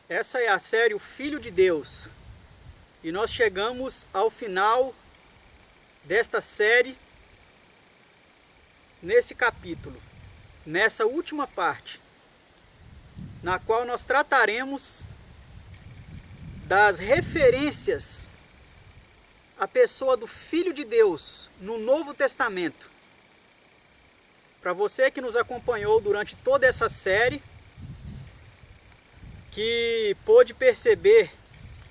Essa é a série O Filho de Deus. E nós chegamos ao final desta série, nesse capítulo, nessa última parte, na qual nós trataremos das referências à pessoa do Filho de Deus no Novo Testamento. Para você que nos acompanhou durante toda essa série, que pôde perceber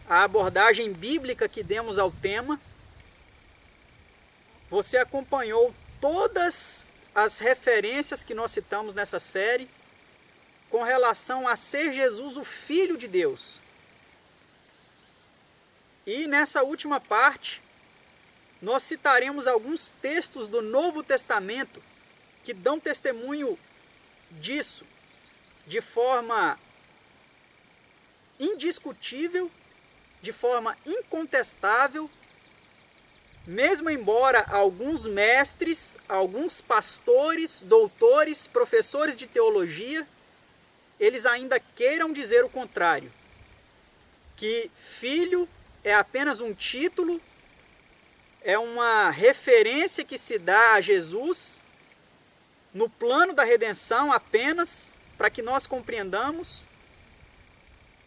a abordagem bíblica que demos ao tema, você acompanhou todas as referências que nós citamos nessa série com relação a ser Jesus o Filho de Deus. E nessa última parte, nós citaremos alguns textos do Novo Testamento que dão testemunho disso, de forma indiscutível, de forma incontestável, mesmo embora alguns mestres, alguns pastores, doutores, professores de teologia, eles ainda queiram dizer o contrário, que filho é apenas um título, é uma referência que se dá a Jesus no plano da redenção apenas, para que nós compreendamos,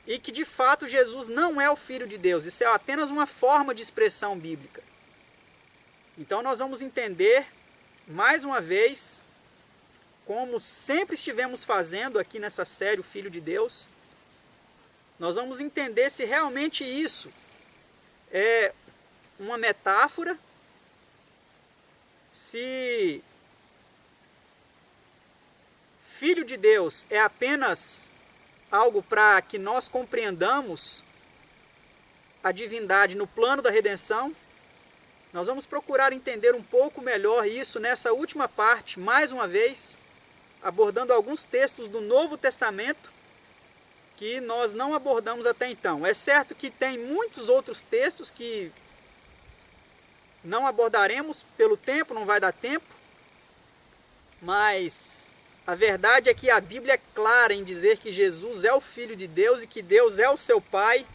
e que de fato Jesus não é o Filho de Deus, isso é apenas uma forma de expressão bíblica. Então nós vamos entender, mais uma vez, como sempre estivemos fazendo aqui nessa série O Filho de Deus, nós vamos entender se realmente isso é uma metáfora, se Filho de Deus é apenas algo para que nós compreendamos a divindade no plano da redenção. Nós vamos procurar entender um pouco melhor isso nessa última parte, mais uma vez, abordando alguns textos do Novo Testamento que nós não abordamos até então. É certo que tem muitos outros textos que não abordaremos pelo tempo, não vai dar tempo, mas a verdade é que a Bíblia é clara em dizer que Jesus é o Filho de Deus e que Deus é o seu Pai.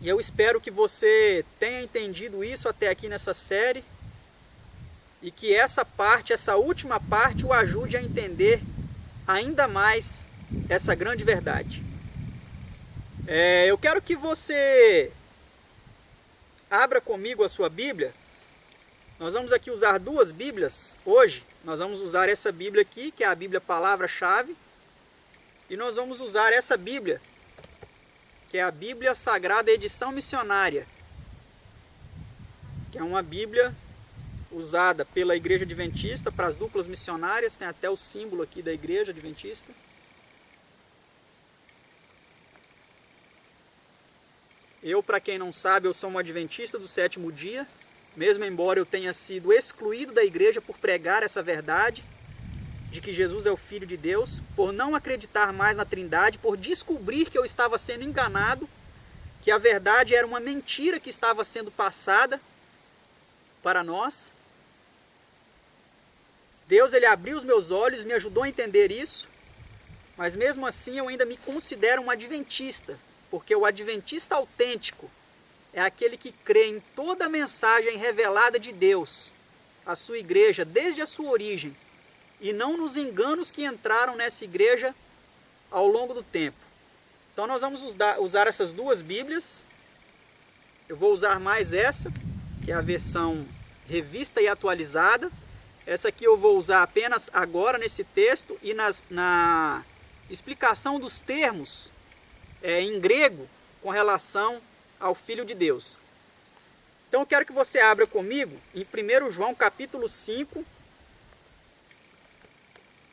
E eu espero que você tenha entendido isso até aqui nessa série e que essa parte, essa última parte, o ajude a entender ainda mais essa grande verdade. Eu quero que você abra comigo a sua Bíblia. Nós vamos aqui usar duas Bíblias hoje. Nós vamos usar essa Bíblia aqui, que é a Bíblia Palavra-Chave, e nós vamos usar essa Bíblia, que é a Bíblia Sagrada Edição Missionária, que é uma Bíblia usada pela Igreja Adventista para as duplas missionárias, tem até o símbolo aqui da Igreja Adventista. Eu, para quem não sabe, eu sou um adventista do sétimo dia, mesmo embora eu tenha sido excluído da igreja por pregar essa verdade, de que Jesus é o Filho de Deus, por não acreditar mais na Trindade, por descobrir que eu estava sendo enganado, que a verdade era uma mentira que estava sendo passada para nós. Deus, ele abriu os meus olhos, me ajudou a entender isso, mas mesmo assim eu ainda me considero um adventista, porque o adventista autêntico é aquele que crê em toda a mensagem revelada de Deus, a sua igreja, desde a sua origem, e não nos enganos que entraram nessa igreja ao longo do tempo. Então nós vamos usar essas duas Bíblias. Eu vou usar mais essa, que é a versão revista e atualizada. Essa aqui eu vou usar apenas agora nesse texto e na explicação dos termos em grego com relação ao Filho de Deus. Então eu quero que você abra comigo em 1 João capítulo 5.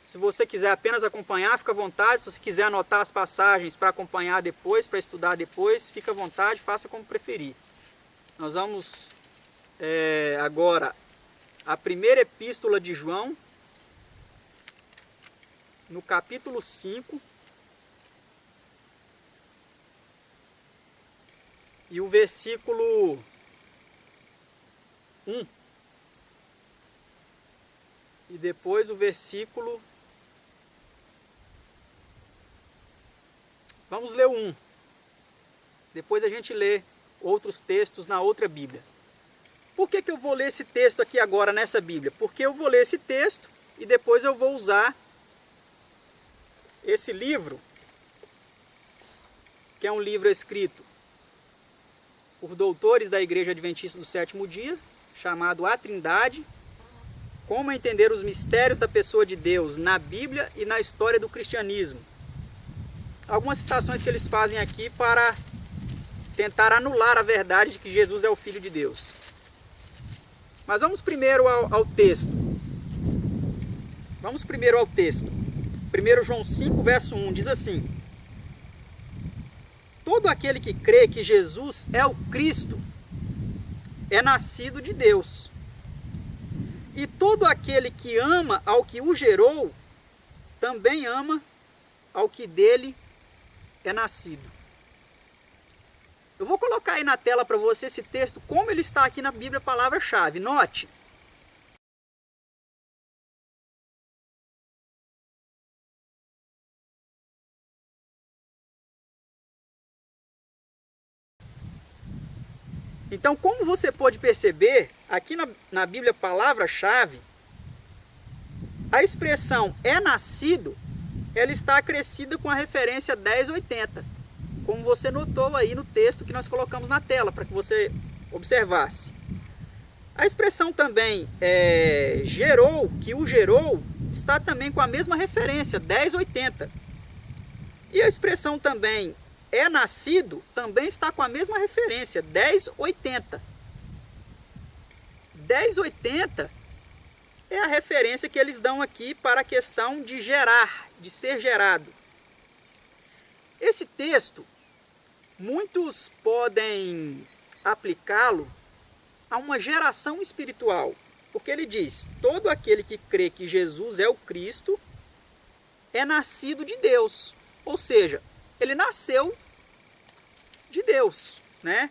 Se você quiser apenas acompanhar, fica à vontade. Se você quiser anotar as passagens para acompanhar depois, para estudar depois, fica à vontade, faça como preferir. Nós vamos agora a primeira epístola de João, no capítulo 5. E o versículo 1. E depois o versículo Vamos ler o 1. Depois a gente lê outros textos na outra Bíblia. Por que eu vou ler esse texto aqui agora nessa Bíblia? Porque eu vou ler esse texto e depois eu vou usar esse livro, que é um livro escrito por doutores da Igreja Adventista do Sétimo Dia, chamado A Trindade, Como Entender os Mistérios da Pessoa de Deus na Bíblia e na História do Cristianismo. Algumas citações que eles fazem aqui para tentar anular a verdade de que Jesus é o Filho de Deus. Mas vamos primeiro ao texto. Vamos primeiro ao texto. 1 João 5, verso 1, diz assim: todo aquele que crê que Jesus é o Cristo é nascido de Deus. E todo aquele que ama ao que o gerou, também ama ao que dele é nascido. Eu vou colocar aí na tela para você esse texto, como ele está aqui na Bíblia, palavra-chave. Note. Então, como você pode perceber, aqui na Bíblia, palavra-chave, a expressão é nascido, ela está acrescida com a referência 1080. Como você notou aí no texto que nós colocamos na tela, para que você observasse. A expressão também gerou, que o gerou, está também com a mesma referência, 1080. E a expressão também é nascido, também está com a mesma referência, 1080. 1080 é a referência que eles dão aqui para a questão de gerar, de ser gerado. Esse texto, muitos podem aplicá-lo a uma geração espiritual, porque ele diz: todo aquele que crê que Jesus é o Cristo é nascido de Deus, ou seja, ele nasceu de Deus, né?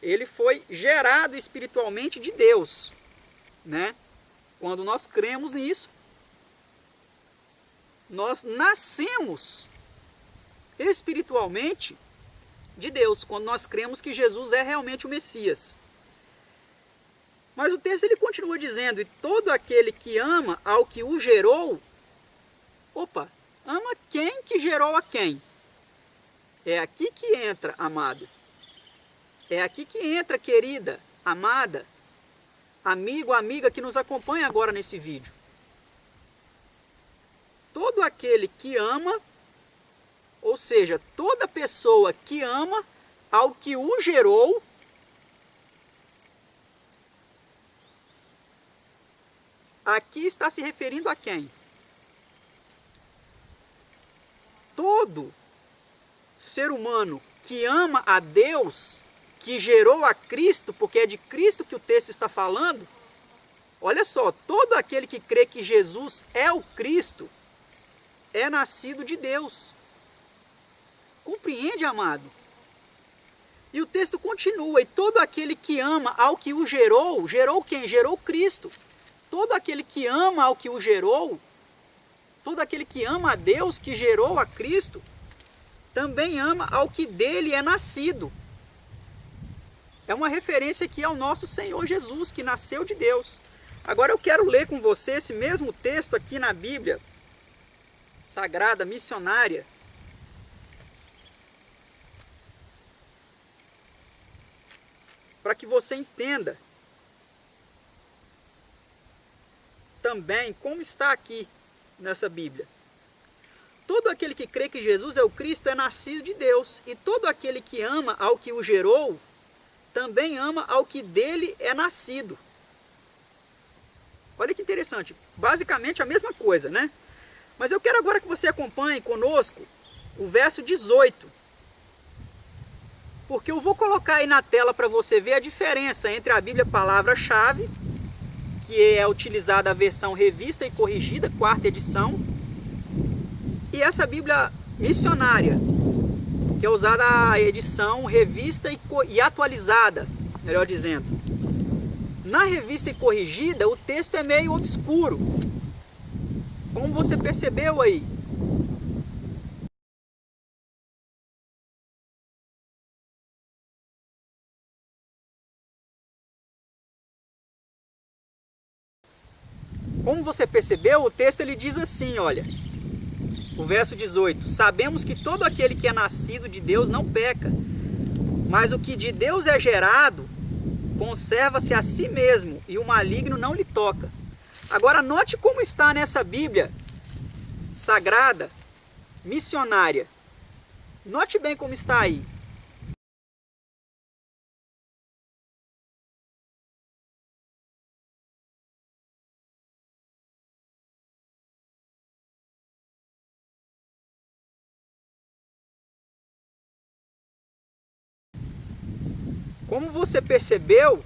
Ele foi gerado espiritualmente de Deus, né? Quando nós cremos nisso, nós nascemos espiritualmente de Deus, quando nós cremos que Jesus é realmente o Messias. Mas o texto ele continua dizendo: e todo aquele que ama ao que o gerou, ama quem que gerou a quem? É aqui que entra, amado. É aqui que entra, querida, amada, amigo, amiga que nos acompanha agora nesse vídeo. Todo aquele que ama, ou seja, toda pessoa que ama ao que o gerou, aqui está se referindo a quem? Todo ser humano que ama a Deus, que gerou a Cristo, porque é de Cristo que o texto está falando. Olha só, todo aquele que crê que Jesus é o Cristo é nascido de Deus. Compreende, amado? E o texto continua: e todo aquele que ama ao que o gerou, gerou quem? Gerou Cristo. Todo aquele que ama ao que o gerou, todo aquele que ama a Deus, que gerou a Cristo, também ama ao que dele é nascido. É uma referência aqui ao nosso Senhor Jesus, que nasceu de Deus. Agora eu quero ler com você esse mesmo texto aqui na Bíblia Sagrada Missionária, para que você entenda também como está aqui nessa Bíblia. Todo aquele que crê que Jesus é o Cristo é nascido de Deus, e todo aquele que ama ao que o gerou, também ama ao que dele é nascido. Olha que interessante, basicamente a mesma coisa, né? Mas eu quero agora que você acompanhe conosco o verso 18, porque eu vou colocar aí na tela para você ver a diferença entre a Bíblia palavra-chave, que é utilizada a versão revista e corrigida, 4ª edição, e essa Bíblia missionária, que é usada a edição revista e atualizada, melhor dizendo. Na revista e corrigida, o texto é meio obscuro, como você percebeu aí. Como você percebeu, o texto ele diz assim, olha, o verso 18: sabemos que todo aquele que é nascido de Deus não peca, mas o que de Deus é gerado conserva-se a si mesmo, e o maligno não lhe toca. Agora note como está nessa Bíblia sagrada, missionária. Note bem como está aí. Como você percebeu,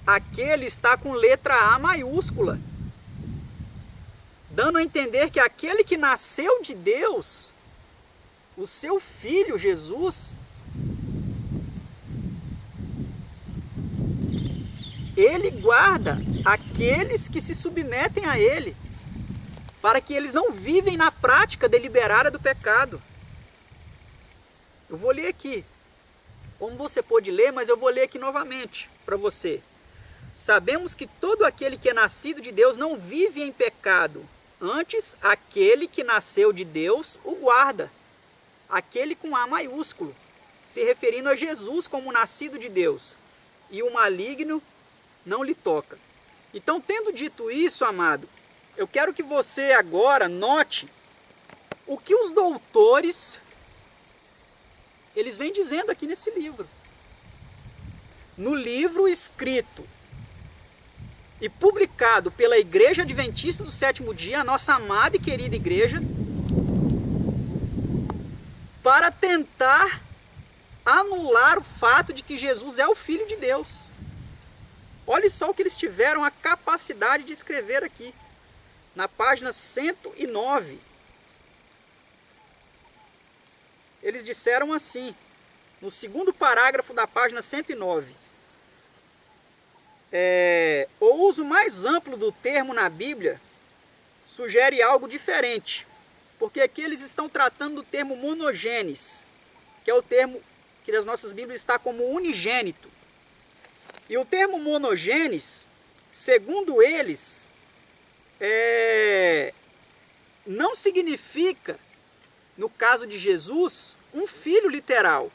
aquele está com letra A maiúscula, dando a entender que aquele que nasceu de Deus, o seu filho Jesus, ele guarda aqueles que se submetem a ele, para que eles não vivem na prática deliberada do pecado. Eu vou ler aqui, como você pôde ler, mas eu vou ler aqui novamente para você. Sabemos que todo aquele que é nascido de Deus não vive em pecado. Antes, aquele que nasceu de Deus o guarda. Aquele com A maiúsculo, se referindo a Jesus como nascido de Deus. E o maligno não lhe toca. Então, tendo dito isso, amado, eu quero que você agora note o que os doutores eles vêm dizendo aqui nesse livro. No livro escrito e publicado pela Igreja Adventista do Sétimo Dia, a nossa amada e querida igreja, para tentar anular o fato de que Jesus é o Filho de Deus. Olha só o que eles tiveram a capacidade de escrever aqui, na página 109. Eles disseram assim, no segundo parágrafo da página 109. O uso mais amplo do termo na Bíblia sugere algo diferente, porque aqui eles estão tratando do termo monogênes, que é o termo que nas nossas Bíblias está como unigênito. E o termo monogênes, segundo eles, não significa, no caso de Jesus, um filho literal.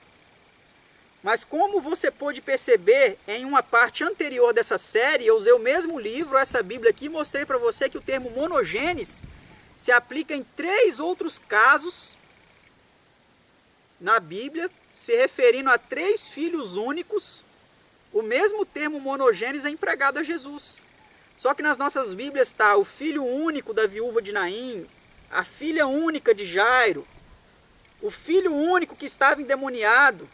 Mas como você pôde perceber em uma parte anterior dessa série, eu usei o mesmo livro, essa Bíblia aqui, e mostrei para você que o termo monogênes se aplica em 3 outros casos na Bíblia, se referindo a 3 filhos únicos. O mesmo termo monogênes é empregado a Jesus. Só que nas nossas Bíblias está o filho único da viúva de Naim, a filha única de Jairo, o filho único que estava endemoniado,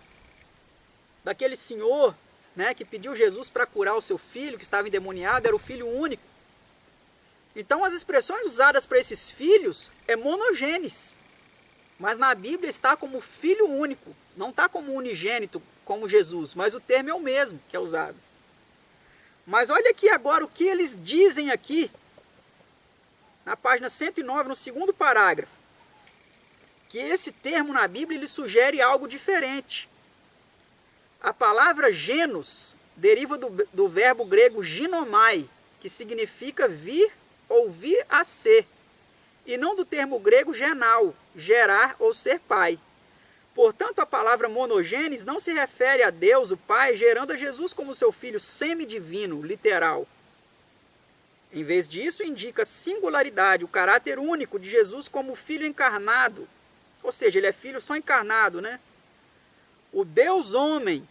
daquele senhor, né, que pediu Jesus para curar o seu filho, que estava endemoniado, era o filho único. Então as expressões usadas para esses filhos é monogênes, mas na Bíblia está como filho único, não está como unigênito, como Jesus, mas o termo é o mesmo que é usado. Mas olha aqui agora o que eles dizem aqui, na página 109, no segundo parágrafo, que esse termo na Bíblia ele sugere algo diferente. A palavra genos deriva do verbo grego ginomai, que significa vir ou vir a ser, e não do termo grego genal, gerar ou ser pai. Portanto, a palavra monogênes não se refere a Deus, o Pai, gerando a Jesus como seu filho semidivino, literal. Em vez disso, indica singularidade, o caráter único de Jesus como filho encarnado, ou seja, ele é filho só encarnado, né? O Deus homem,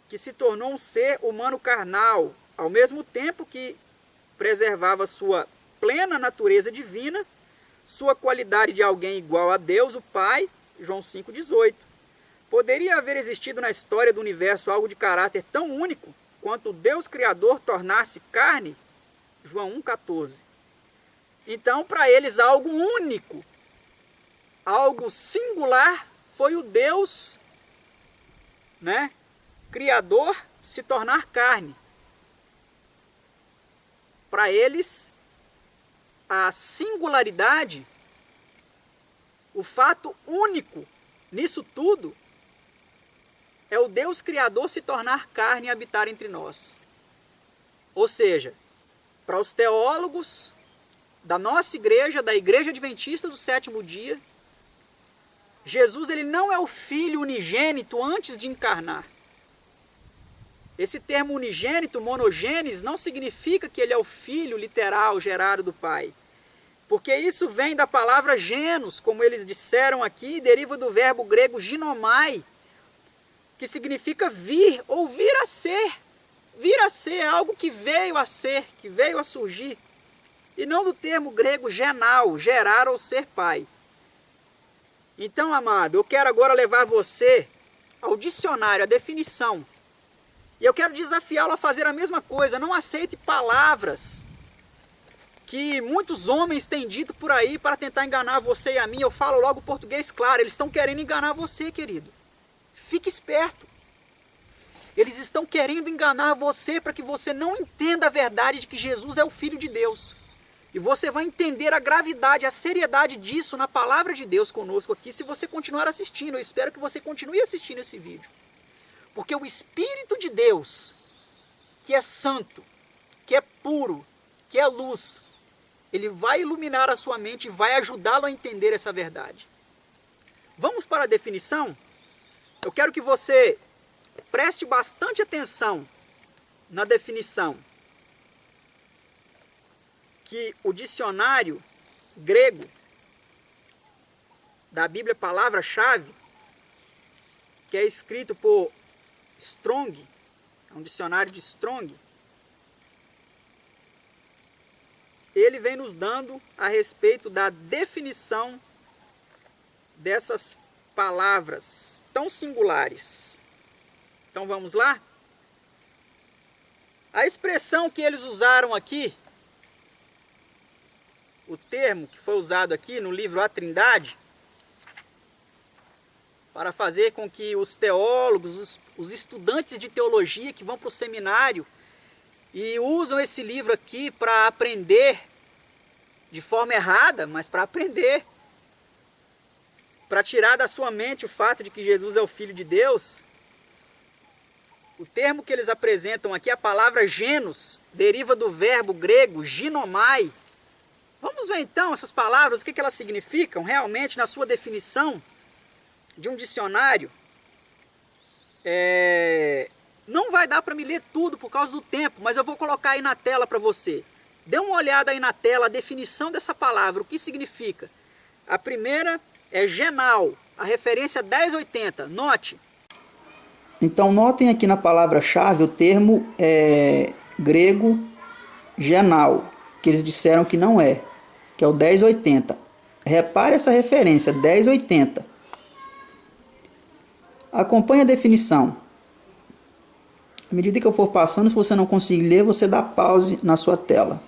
que se tornou um ser humano carnal, ao mesmo tempo que preservava sua plena natureza divina, sua qualidade de alguém igual a Deus, o Pai, João 5,18. Poderia haver existido na história do universo algo de caráter tão único quanto o Deus Criador tornar-se carne? João 1,14. Então, para eles, algo único, algo singular, foi o Deus, né, Criador se tornar carne. Para eles, a singularidade, o fato único nisso tudo, é o Deus Criador se tornar carne e habitar entre nós. Ou seja, para os teólogos, da nossa igreja, da Igreja Adventista do Sétimo Dia, Jesus ele não é o Filho unigênito antes de encarnar. Esse termo unigênito, monogênese, não significa que ele é o Filho literal gerado do Pai. Porque isso vem da palavra genos, como eles disseram aqui, deriva do verbo grego ginomai, que significa vir ou vir a ser. Vir a ser é algo que veio a ser, que veio a surgir. E não do termo grego genal, gerar ou ser pai. Então, amado, eu quero agora levar você ao dicionário, à definição. E eu quero desafiá-lo a fazer a mesma coisa. Não aceite palavras que muitos homens têm dito por aí para tentar enganar você e a mim. Eu falo logo português claro, eles estão querendo enganar você, querido. Fique esperto. Eles estão querendo enganar você para que você não entenda a verdade de que Jesus é o Filho de Deus. E você vai entender a gravidade, a seriedade disso na palavra de Deus conosco aqui, se você continuar assistindo. Eu espero que você continue assistindo esse vídeo. Porque o Espírito de Deus, que é santo, que é puro, que é luz, ele vai iluminar a sua mente e vai ajudá-lo a entender essa verdade. Vamos para a definição? Eu quero que você preste bastante atenção na definição que o dicionário grego da Bíblia Palavra-Chave, que é escrito por Strong, é um dicionário de Strong, ele vem nos dando a respeito da definição dessas palavras tão singulares. Então vamos lá? A expressão que eles usaram aqui, o termo que foi usado aqui no livro A Trindade, para fazer com que os teólogos, os estudantes de teologia que vão para o seminário e usam esse livro aqui para aprender de forma errada, mas para aprender, para tirar da sua mente o fato de que Jesus é o Filho de Deus. O termo que eles apresentam aqui, a palavra genos, deriva do verbo grego ginomai. Vamos ver então essas palavras, o que elas significam realmente na sua definição de um dicionário. Não vai dar para me ler tudo por causa do tempo, mas eu vou colocar aí na tela para você. Dê uma olhada aí na tela, a definição dessa palavra, o que significa. A primeira é genal, a referência 1080, note. Então notem aqui na palavra-chave o termo grego genal, que eles disseram que não é, que é o 1080. Repare essa referência, 1080. Acompanhe a definição. À medida que eu for passando, se você não conseguir ler, você dá pause na sua tela.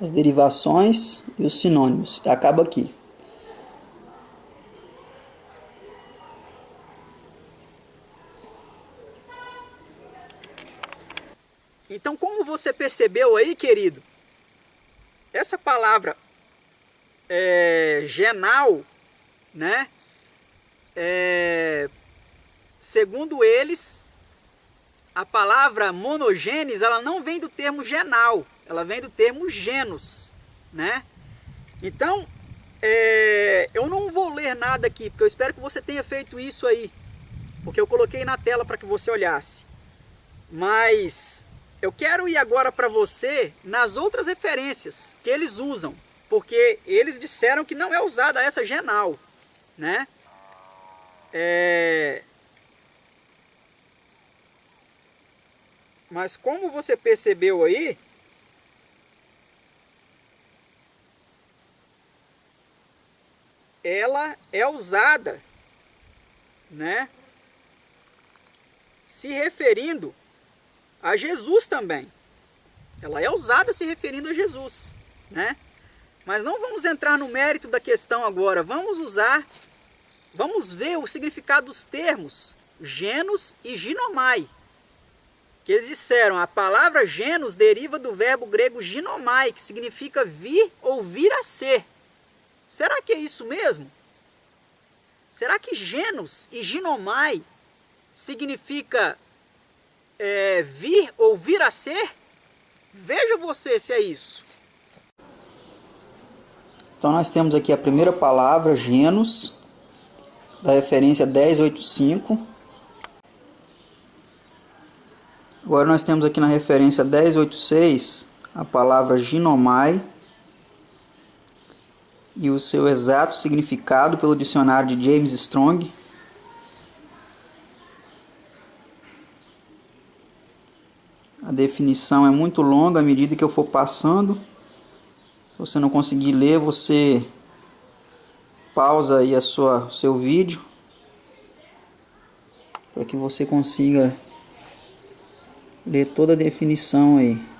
As derivações e os sinônimos. Acaba aqui. Então, como você percebeu aí, querido, essa palavra genal, né? Segundo eles, a palavra monogênese, ela não vem do termo genal, ela vem do termo genus, né? Então, eu não vou ler nada aqui, porque eu espero que você tenha feito isso aí, porque eu coloquei na tela para que você olhasse. Mas eu quero ir agora para você nas outras referências que eles usam, porque eles disseram que não é usada essa genal, né? Mas como você percebeu aí, ela é usada, né, se referindo a Jesus também. Ela é usada se referindo a Jesus, né? Mas não vamos entrar no mérito da questão agora. Vamos ver o significado dos termos genos e ginomai. Que eles disseram, a palavra genos deriva do verbo grego ginomai, que significa vir ou vir a ser. Será que é isso mesmo? Será que genos e ginomai significa vir ou vir a ser? Veja você se é isso. Então nós temos aqui a primeira palavra, genos, da referência 1085. Agora nós temos aqui na referência 1086 a palavra ginomai e o seu exato significado pelo dicionário de James Strong. A definição é muito longa à medida que eu for passando. Se você não conseguir ler, você pausa aí o seu vídeo para que você consiga ler toda a definição aí.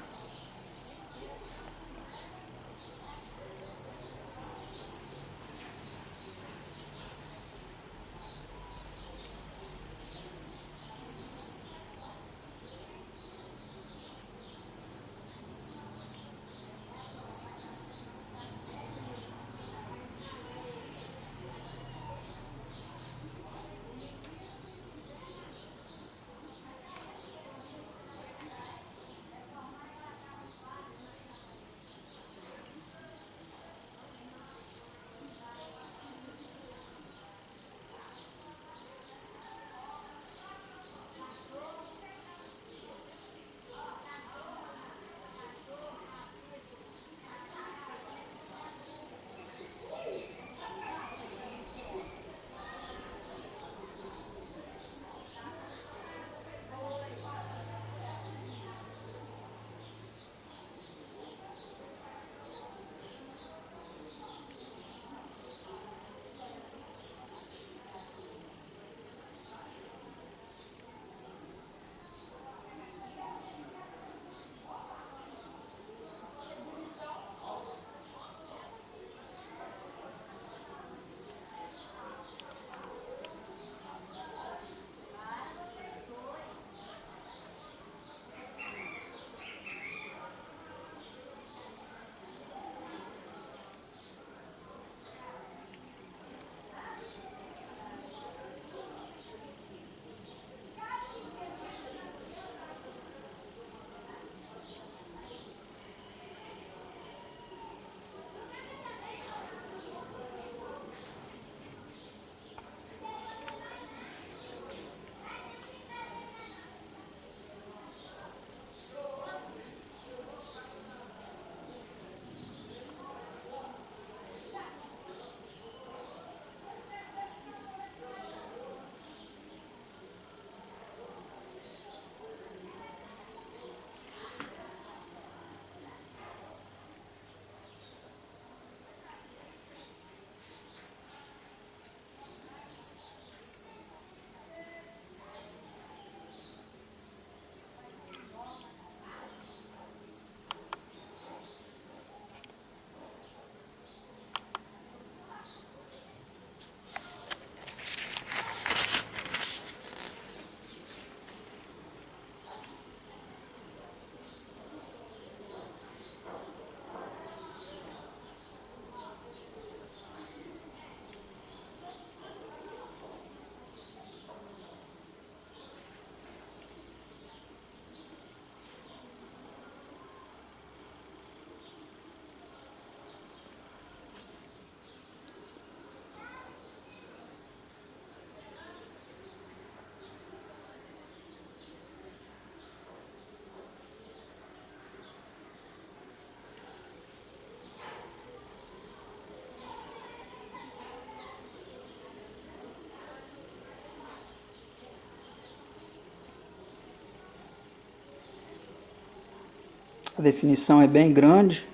A definição é bem grande.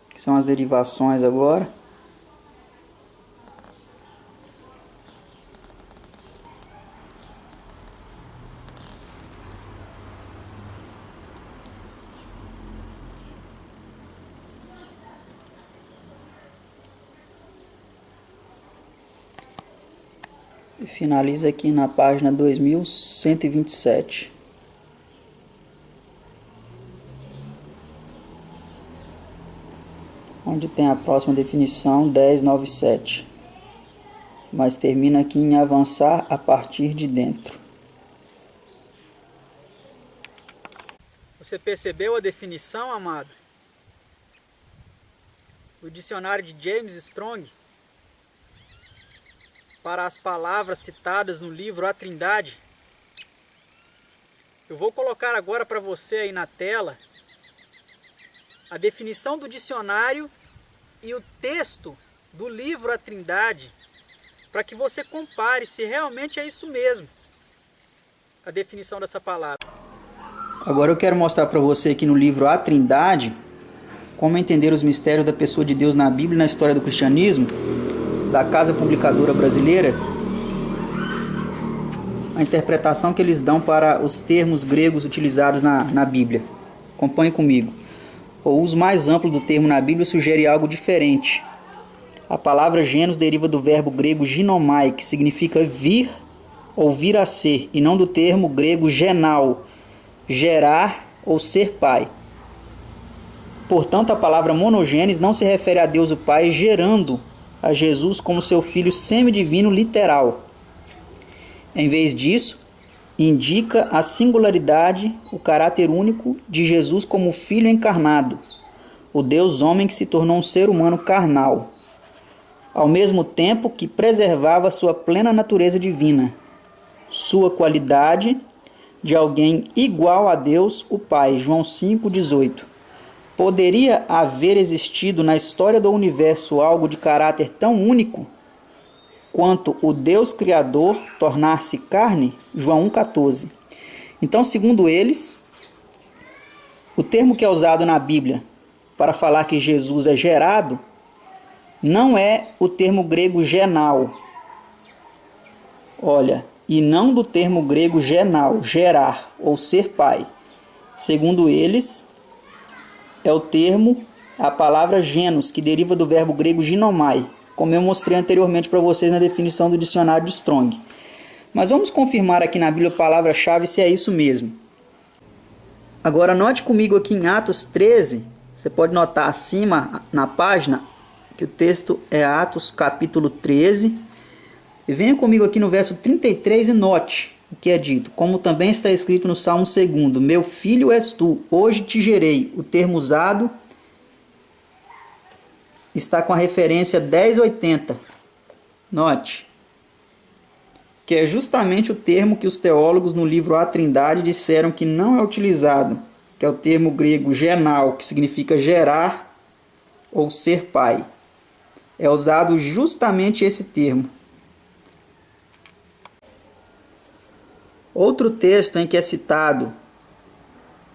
Que são as derivações agora. E finaliza aqui na página 2127. Onde tem a próxima definição, 1097. Mas termina aqui em avançar a partir de dentro. Você percebeu a definição, amado? O dicionário de James Strong para as palavras citadas no livro A Trindade. Eu vou colocar agora para você aí na tela a definição do dicionário e o texto do livro A Trindade, para que você compare se realmente é isso mesmo, a definição dessa palavra. Agora eu quero mostrar para você aqui no livro A Trindade, como entender os mistérios da pessoa de Deus na Bíblia e na história do cristianismo, da Casa Publicadora Brasileira, a interpretação que eles dão para os termos gregos utilizados na Bíblia. Acompanhe comigo. O uso mais amplo do termo na Bíblia sugere algo diferente. A palavra gênus deriva do verbo grego ginomai, que significa vir ou vir a ser, e não do termo grego genal, gerar ou ser pai. Portanto, a palavra monogênes não se refere a Deus o Pai gerando a Jesus como seu filho semidivino literal. Em vez disso, indica a singularidade, o caráter único de Jesus como Filho encarnado, o Deus homem que se tornou um ser humano carnal, ao mesmo tempo que preservava sua plena natureza divina, sua qualidade de alguém igual a Deus o Pai. João 5,18. Poderia haver existido na história do universo algo de caráter tão único quanto o Deus Criador tornar-se carne? João 1,14. Então, segundo eles, o termo que é usado na Bíblia para falar que Jesus é gerado não é o termo grego genal. Olha, e não do termo grego genal, gerar ou ser pai. Segundo eles, é o termo, a palavra genus, que deriva do verbo grego ginomai, como eu mostrei anteriormente para vocês na definição do dicionário de Strong. Mas vamos confirmar aqui na Bíblia a palavra-chave se é isso mesmo. Agora note comigo aqui em Atos 13, você pode notar acima na página que o texto é Atos capítulo 13. E venha comigo aqui no verso 33 e note o que é dito, como também está escrito no Salmo 2: meu filho és tu, hoje te gerei. O termo usado está com a referência 1080. Note que é justamente o termo que os teólogos no livro A Trindade disseram que não é utilizado, que é o termo grego genal, que significa gerar ou ser pai. É usado justamente esse termo. Outro texto em que é citado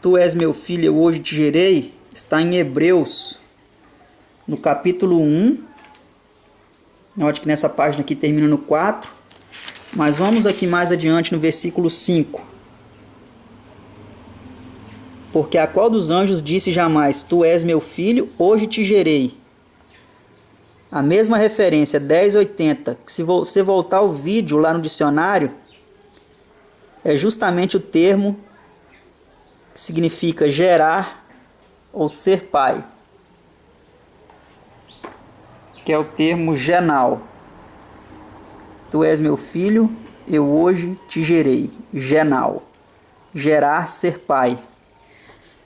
tu és meu filho, eu hoje te gerei, está em Hebreus, no capítulo 1. Note que nessa página aqui termina no 4, mas vamos aqui mais adiante no versículo 5. Porque a qual dos anjos disse jamais, tu és meu filho, hoje te gerei? A mesma referência, 1080, que se você voltar o vídeo lá no dicionário, é justamente o termo que significa gerar ou ser pai, que é o termo genal. Tu és meu filho, eu hoje te gerei. Genal, gerar, ser pai,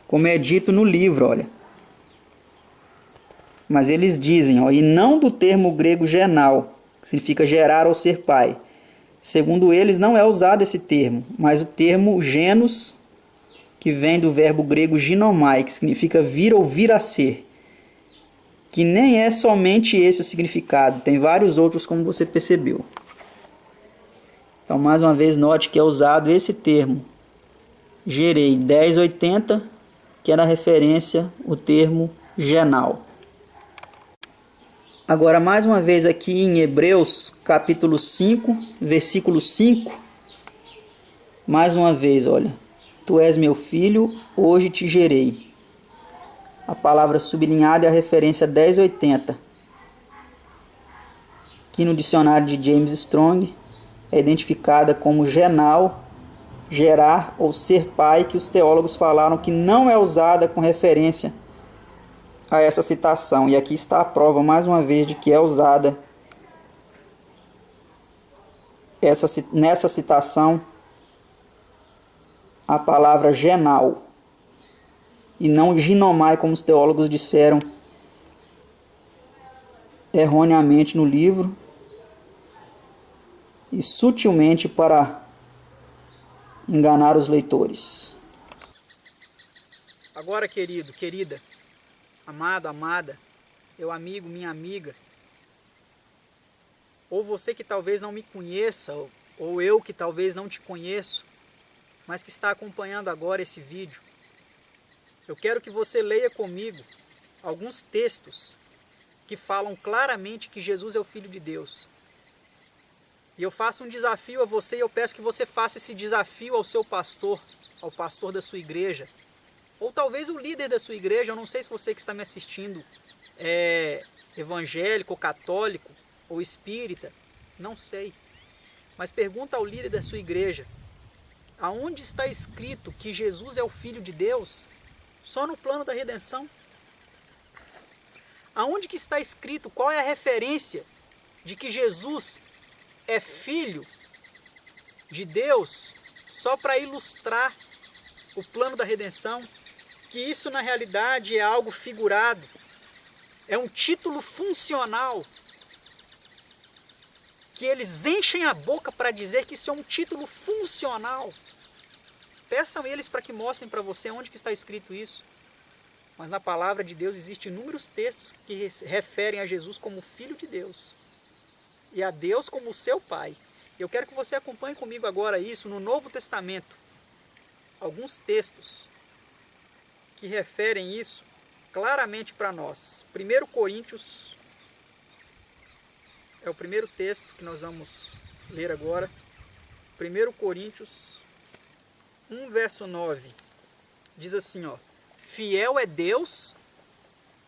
como é dito no livro, olha. Mas eles dizem, ó, e não do termo grego genal, que significa gerar ou ser pai. Segundo eles, não é usado esse termo, mas o termo genus, que vem do verbo grego ginomai, que significa vir ou vir a ser, que nem é somente esse o significado, tem vários outros, como você percebeu. Então, mais uma vez, note que é usado esse termo, gerei 1080, que é na referência o termo genal. Agora, mais uma vez aqui em Hebreus, capítulo 5, versículo 5, mais uma vez, olha, tu és meu filho, hoje te gerei. A palavra sublinhada é a referência 1080, que no dicionário de James Strong é identificada como genal, gerar ou ser pai, que os teólogos falaram que não é usada com referência a essa citação. E aqui está a prova, mais uma vez, de que é usada nessa citação a palavra genal, e não ginomai, como os teólogos disseram erroneamente no livro, e sutilmente para enganar os leitores. Agora, querido, querida, amado, amada, meu amigo, minha amiga, ou você que talvez não me conheça, ou eu que talvez não te conheço, mas que está acompanhando agora esse vídeo, eu quero que você leia comigo alguns textos que falam claramente que Jesus é o Filho de Deus. E eu faço um desafio a você e eu peço que você faça esse desafio ao seu pastor, ao pastor da sua igreja, ou talvez o líder da sua igreja. Eu não sei se você que está me assistindo é evangélico, ou católico, ou espírita, não sei. Mas pergunta ao líder da sua igreja, aonde está escrito que Jesus é o Filho de Deus? Só no plano da redenção? Aonde que está escrito, qual é a referência de que Jesus é Filho de Deus, só para ilustrar o plano da redenção? Que isso na realidade é algo figurado, é um título funcional, que eles enchem a boca para dizer que isso é um título funcional. Peçam eles para que mostrem para você onde que está escrito isso. Mas na palavra de Deus existem inúmeros textos que referem a Jesus como Filho de Deus e a Deus como seu Pai. Eu quero que você acompanhe comigo agora isso no Novo Testamento. Alguns textos que referem isso claramente para nós. 1 Coríntios é o primeiro texto que nós vamos ler agora. 1 Coríntios 1, verso 9. Diz assim, ó: fiel é Deus,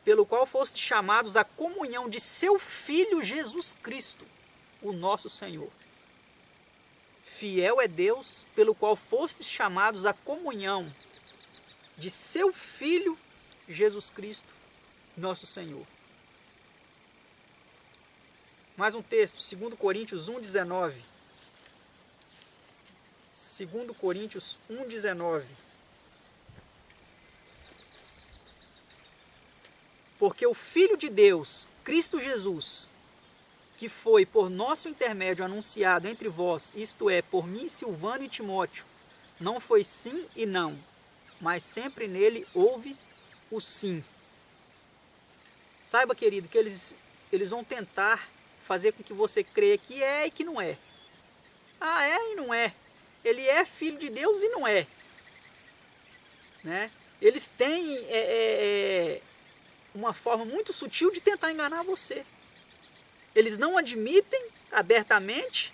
pelo qual fostes chamados à comunhão de seu Filho Jesus Cristo, o nosso Senhor. Fiel é Deus, pelo qual fostes chamados à comunhão de seu Filho Jesus Cristo, nosso Senhor. Mais um texto, 2 Coríntios 1,19. 2 Coríntios 1,19. Porque o Filho de Deus, Cristo Jesus, que foi por nosso intermédio anunciado entre vós, isto é, por mim, Silvano e Timóteo, não foi sim e não, mas sempre nele houve o sim. Saiba, querido, que eles vão tentar fazer com que você creia que é e que não é. Ah, é e não é. Ele é Filho de Deus e não é. Né? Eles têm uma forma muito sutil de tentar enganar você. Eles não admitem abertamente,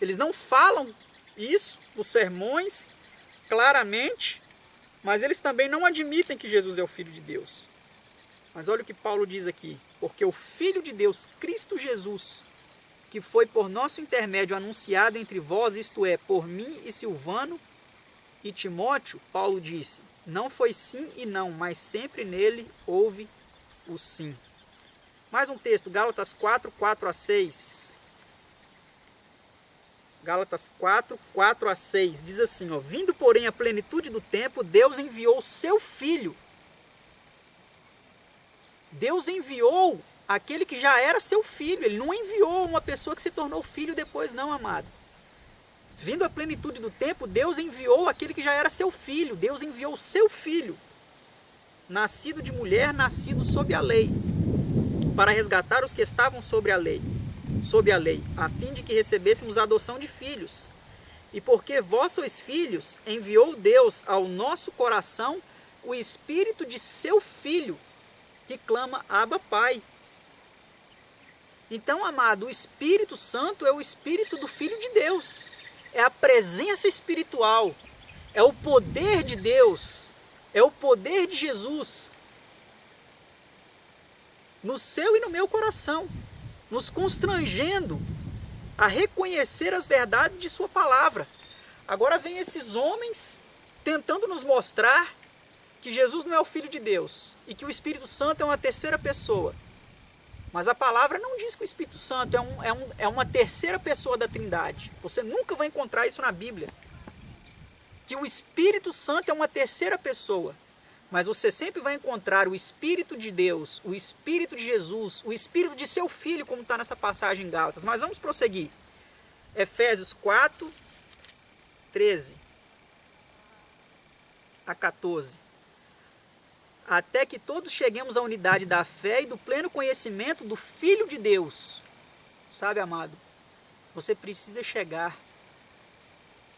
eles não falam isso nos sermões claramente, mas eles também não admitem que Jesus é o Filho de Deus. Mas olha o que Paulo diz aqui: porque o Filho de Deus, Cristo Jesus, que foi por nosso intermédio anunciado entre vós, isto é, por mim e Silvano e Timóteo, Paulo disse, não foi sim e não, mas sempre nele houve o sim. Mais um texto, Gálatas 4, 4 a 6. Gálatas 4, 4 a 6, diz assim, ó: vindo porém a plenitude do tempo, Deus enviou o seu Filho. Deus enviou aquele que já era seu filho, ele não enviou uma pessoa que se tornou filho depois, não, amado. Vindo a plenitude do tempo, Deus enviou aquele que já era seu filho, Deus enviou o seu filho, nascido de mulher, nascido sob a lei, para resgatar os que estavam sob a lei, a fim de que recebêssemos a adoção de filhos. E porque vós sois filhos, enviou Deus ao nosso coração o Espírito de seu Filho, que clama, Abba, Pai. Então, amado, o Espírito Santo é o Espírito do Filho de Deus. É a presença espiritual, é o poder de Deus, é o poder de Jesus no seu e no meu coração, nos constrangendo a reconhecer as verdades de sua palavra. Agora vem esses homens tentando nos mostrar que Jesus não é o Filho de Deus e que o Espírito Santo é uma terceira pessoa. Mas a palavra não diz que o Espírito Santo é uma terceira pessoa da Trindade. Você nunca vai encontrar isso na Bíblia. Que o Espírito Santo é uma terceira pessoa. Mas você sempre vai encontrar o Espírito de Deus, o Espírito de Jesus, o Espírito de seu Filho, como está nessa passagem em Gálatas. Mas vamos prosseguir. Efésios 4, 13 a 14. Até que todos cheguemos à unidade da fé e do pleno conhecimento do Filho de Deus. Sabe, amado, você precisa chegar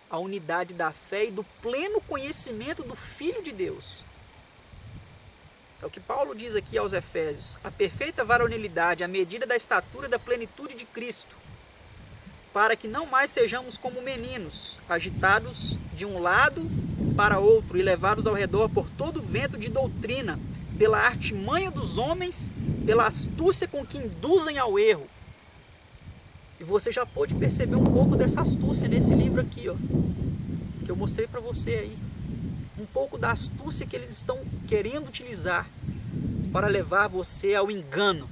à unidade da fé e do pleno conhecimento do Filho de Deus. É o que Paulo diz aqui aos Efésios. A perfeita varonilidade, à medida da estatura da plenitude de Cristo, para que não mais sejamos como meninos, agitados de um lado para outro e levados ao redor por todo vento de doutrina, pela artimanha dos homens, pela astúcia com que induzem ao erro. E você já pôde perceber um pouco dessa astúcia nesse livro aqui, ó, que eu mostrei para você aí. Um pouco da astúcia que eles estão querendo utilizar para levar você ao engano,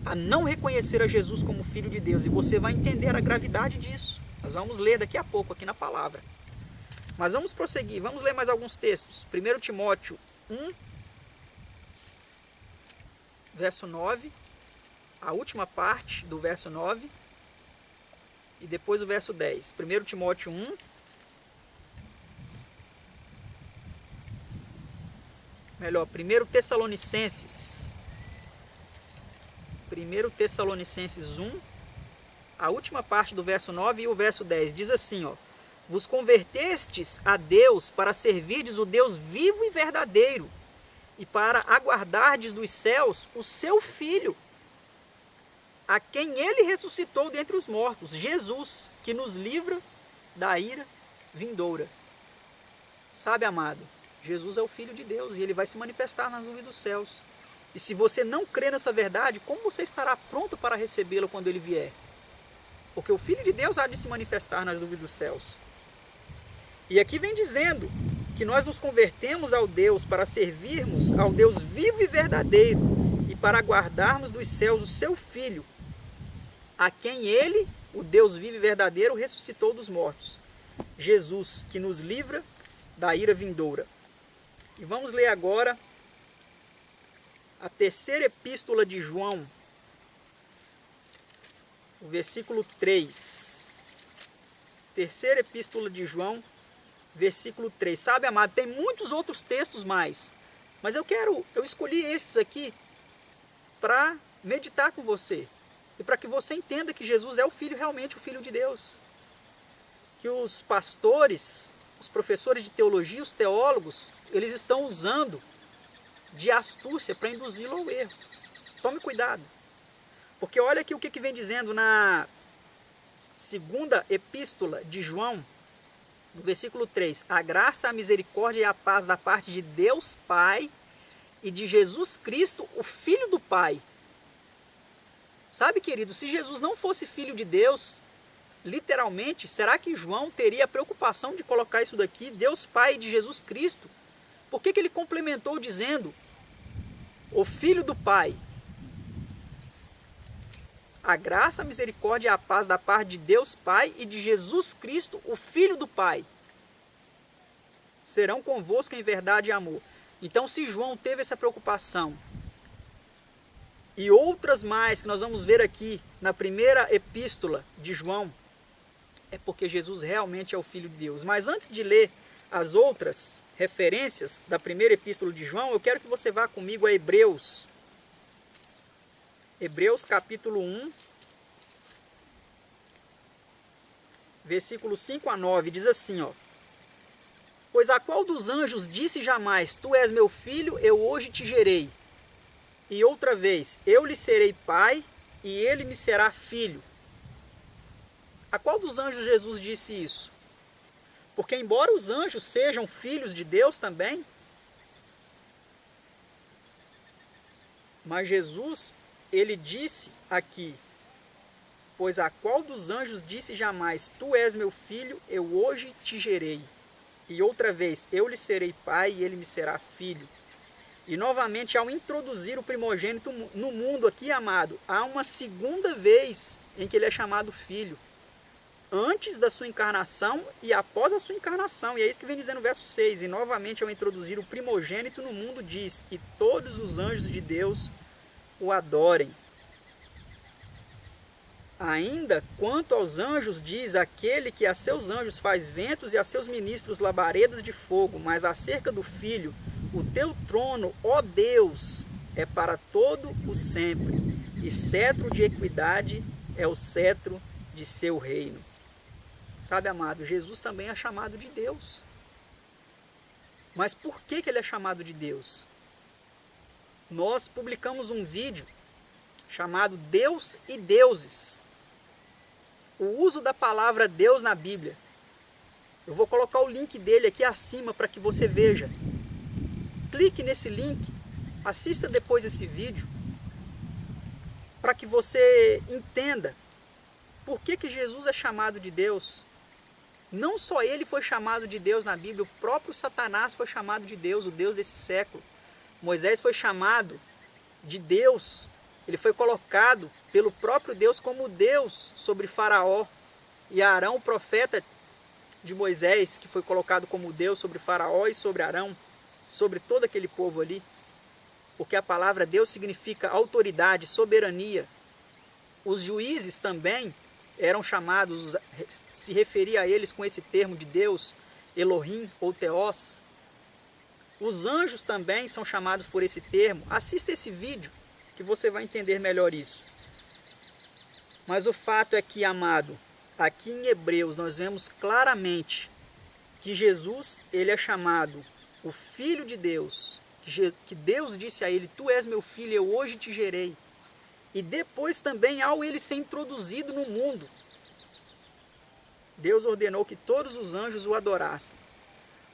a não reconhecer a Jesus como Filho de Deus. E você vai entender a gravidade disso. Nós vamos ler daqui a pouco aqui na palavra. Mas vamos prosseguir, vamos ler mais alguns textos. 1 Timóteo 1, verso 9, a última parte do verso 9, e depois o verso 10. 1 Timóteo 1, melhor, 1 Tessalonicenses. 1 Tessalonicenses 1, a última parte do verso 9 e o verso 10. Diz assim, ó: vos convertestes a Deus para servirdes o Deus vivo e verdadeiro, e para aguardardes dos céus o seu Filho, a quem ele ressuscitou dentre os mortos, Jesus, que nos livra da ira vindoura. Sabe, amado, Jesus é o Filho de Deus e ele vai se manifestar nas nuvens dos céus. E se você não crê nessa verdade, como você estará pronto para recebê-lo quando ele vier? Porque o Filho de Deus há de se manifestar nas nuvens dos céus. E aqui vem dizendo que nós nos convertemos ao Deus para servirmos ao Deus vivo e verdadeiro e para guardarmos dos céus o seu Filho, a quem ele, o Deus vivo e verdadeiro, ressuscitou dos mortos. Jesus, que nos livra da ira vindoura. E vamos ler agora a terceira epístola de João, o versículo 3. Terceira epístola de João, versículo 3. Sabe, amado, tem muitos outros textos mais, mas eu escolhi esses aqui para meditar com você e para que você entenda que Jesus é o Filho, realmente o Filho de Deus. Que os pastores, os professores de teologia, os teólogos, eles estão usando de astúcia para induzi-lo ao erro. Tome cuidado, porque olha aqui o que vem dizendo na segunda epístola de João, no versículo 3, a graça, a misericórdia e a paz da parte de Deus Pai e de Jesus Cristo, o Filho do Pai. Sabe, querido, se Jesus não fosse Filho de Deus, literalmente, será que João teria a preocupação de colocar isso daqui, Deus Pai de Jesus Cristo? Por que ele complementou dizendo o Filho do Pai? A graça, a misericórdia e a paz da parte de Deus Pai e de Jesus Cristo, o Filho do Pai, serão convosco em verdade e amor. Então, se João teve essa preocupação, e outras mais que nós vamos ver aqui na primeira epístola de João, é porque Jesus realmente é o Filho de Deus. Mas antes de ler as outras referências da primeira epístola de João, eu quero que você vá comigo a Hebreus. Hebreus capítulo 1, versículos 5 a 9, diz assim, ó: Pois a qual dos anjos disse jamais, tu és meu filho, eu hoje te gerei? E outra vez, eu lhe serei pai, e ele me será filho. A qual dos anjos Jesus disse isso? Porque embora os anjos sejam filhos de Deus também, mas Jesus, ele disse aqui, pois a qual dos anjos disse jamais, tu és meu filho, eu hoje te gerei? E outra vez, eu lhe serei pai e ele me será filho. E novamente, ao introduzir o primogênito no mundo aqui, amado, há uma segunda vez em que ele é chamado filho. Antes da sua encarnação e após a sua encarnação. E é isso que vem dizendo no verso 6. E novamente, ao introduzir o primogênito no mundo, diz: e todos os anjos de Deus o adorem. Ainda quanto aos anjos, diz aquele que a seus anjos faz ventos e a seus ministros labaredas de fogo. Mas acerca do Filho, o teu trono, ó Deus, é para todo o sempre, e cetro de equidade é o cetro de seu reino. Sabe, amado, Jesus também é chamado de Deus. Mas por que ele é chamado de Deus? Nós publicamos um vídeo chamado Deus e Deuses. O uso da palavra Deus na Bíblia. Eu vou colocar o link dele aqui acima para que você veja. Clique nesse link, assista depois esse vídeo, para que você entenda por que Jesus é chamado de Deus. Não só ele foi chamado de Deus na Bíblia, o próprio Satanás foi chamado de Deus, o Deus desse século. Moisés foi chamado de Deus, ele foi colocado pelo próprio Deus como Deus sobre Faraó. E Arão, o profeta de Moisés, que foi colocado como Deus sobre Faraó e sobre Arão, sobre todo aquele povo ali. Porque a palavra Deus significa autoridade, soberania. Os juízes também eram chamados, se referia a eles com esse termo de Deus, Elohim ou Theos. Os anjos também são chamados por esse termo. Assista esse vídeo que você vai entender melhor isso. Mas o fato é que, amado, aqui em Hebreus nós vemos claramente que Jesus, ele é chamado o Filho de Deus, que Deus disse a ele, tu és meu filho, eu hoje te gerei. E depois também, ao ele ser introduzido no mundo, Deus ordenou que todos os anjos o adorassem.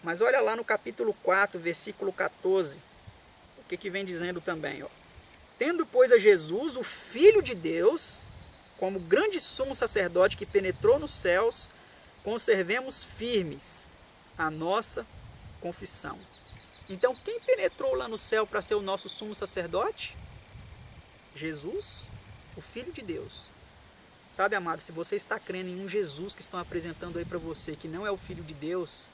Mas olha lá no capítulo 4, versículo 14, o que vem dizendo também, ó. Tendo, pois, a Jesus, o Filho de Deus, como grande sumo sacerdote que penetrou nos céus, conservemos firmes a nossa confissão. Então, quem penetrou lá no céu para ser o nosso sumo sacerdote? Jesus, o Filho de Deus. Sabe, amado, se você está crendo em um Jesus que estão apresentando aí para você, que não é o Filho de Deus,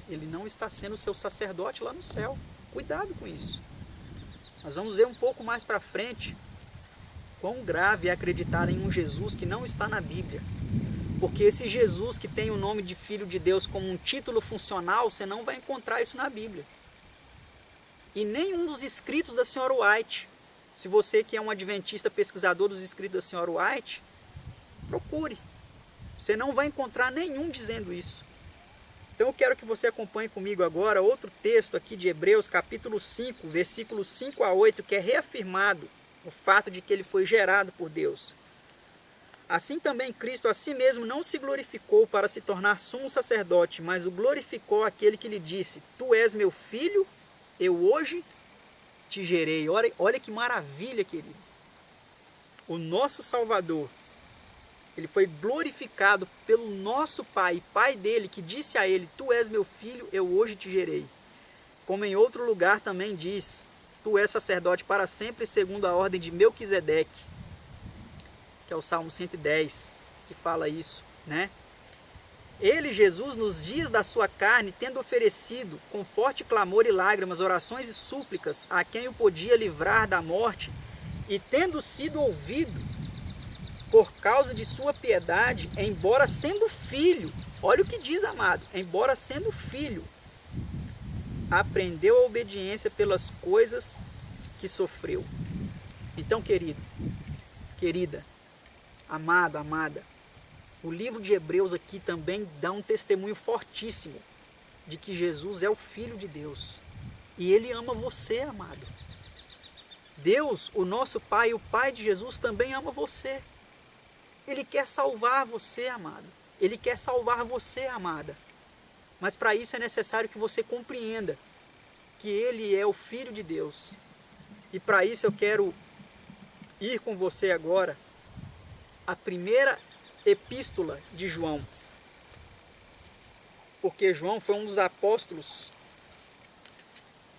ele não está sendo o seu sacerdote lá no céu. Cuidado com isso. Nós vamos ver um pouco mais para frente quão grave é acreditar em um Jesus que não está na Bíblia. Porque esse Jesus que tem o nome de Filho de Deus como um título funcional, você não vai encontrar isso na Bíblia. E nenhum dos escritos da Senhora White. Se você que é um adventista pesquisador dos escritos da Senhora White, procure. Você não vai encontrar nenhum dizendo isso. Então eu quero que você acompanhe comigo agora outro texto aqui de Hebreus, capítulo 5, versículos 5 a 8, que é reafirmado o fato de que ele foi gerado por Deus. Assim também Cristo a si mesmo não se glorificou para se tornar sumo sacerdote, mas o glorificou aquele que lhe disse, tu és meu filho, eu hoje te gerei. Olha que maravilha, querido. O nosso Salvador, ele foi glorificado pelo nosso Pai, Pai dele, que disse a ele, tu és meu filho, eu hoje te gerei. Como em outro lugar também diz, tu és sacerdote para sempre segundo a ordem de Melquisedeque, que é o Salmo 110, que fala isso, né? Ele, Jesus, nos dias da sua carne, tendo oferecido, com forte clamor e lágrimas, orações e súplicas, a quem o podia livrar da morte, e tendo sido ouvido, por causa de sua piedade, embora sendo filho, olha o que diz, amado, embora sendo filho, aprendeu a obediência pelas coisas que sofreu. Então, querido, querida, amado, amada, O livro de Hebreus aqui também dá um testemunho fortíssimo de que Jesus é o Filho de Deus. E Ele ama você, amado. Deus, o nosso Pai, o Pai de Jesus, também ama você. Ele quer salvar você, amado. Ele quer salvar você, amada. Mas para isso é necessário que você compreenda que Ele é o Filho de Deus. E para isso eu quero ir com você agora à primeira epístola de João. Porque João foi um dos apóstolos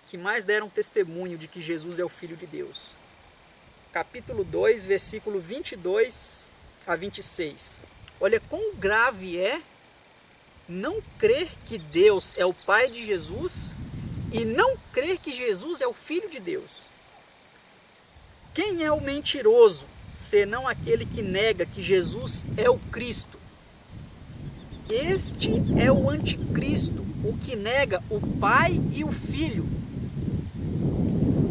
que mais deram testemunho de que Jesus é o Filho de Deus. Capítulo 2, versículo 22 a 26. Olha quão grave é não crer que Deus é o Pai de Jesus e não crer que Jesus é o Filho de Deus. Quem é o mentiroso, senão aquele que nega que Jesus é o Cristo? Este é o anticristo, o que nega o Pai e o Filho.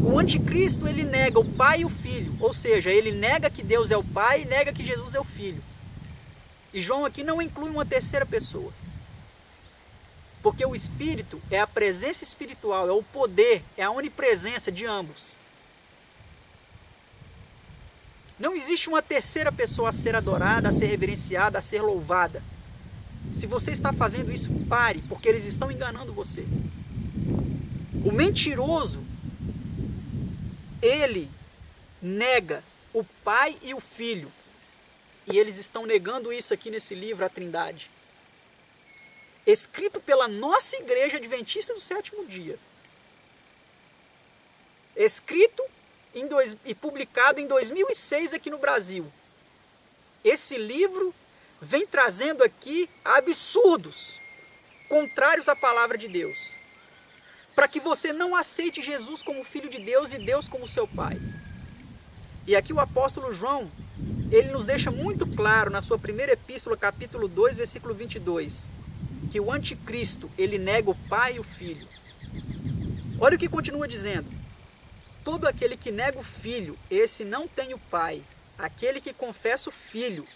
O anticristo, ele nega o Pai e o Filho, ou seja, ele nega que Deus é o Pai e nega que Jesus é o Filho. E João aqui não inclui uma terceira pessoa. Porque o Espírito é a presença espiritual, é o poder, é a onipresença de ambos. Não existe uma terceira pessoa a ser adorada, a ser reverenciada, a ser louvada. Se você está fazendo isso, pare, porque eles estão enganando você. O mentiroso, ele nega o Pai e o Filho. E eles estão negando isso aqui nesse livro, a Trindade. Escrito pela nossa Igreja Adventista do Sétimo Dia. Escrito e publicado em 2006 aqui no Brasil. Esse livro vem trazendo aqui absurdos, contrários à palavra de Deus, para que você não aceite Jesus como Filho de Deus e Deus como seu Pai. E aqui o apóstolo João, ele nos deixa muito claro na sua primeira epístola, capítulo 2, versículo 22, que o anticristo, ele nega o Pai e o Filho. Olha o que continua dizendo: todo aquele que nega o Filho, esse não tem o Pai. Aquele que confessa o Filho,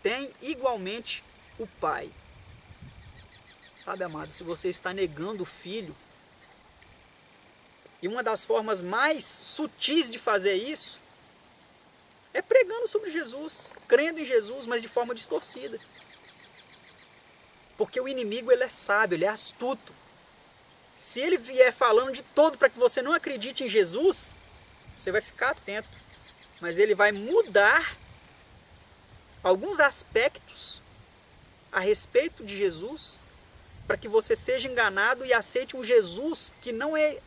tem igualmente o Pai. Sabe, amado, se você está negando o Filho, e uma das formas mais sutis de fazer isso, é pregando sobre Jesus, crendo em Jesus, mas de forma distorcida. Porque o inimigo, ele é sábio, ele é astuto. Se ele vier falando de todo para que você não acredite em Jesus, você vai ficar atento. Mas ele vai mudar alguns aspectos a respeito de Jesus para que você seja enganado e aceite um Jesus que não é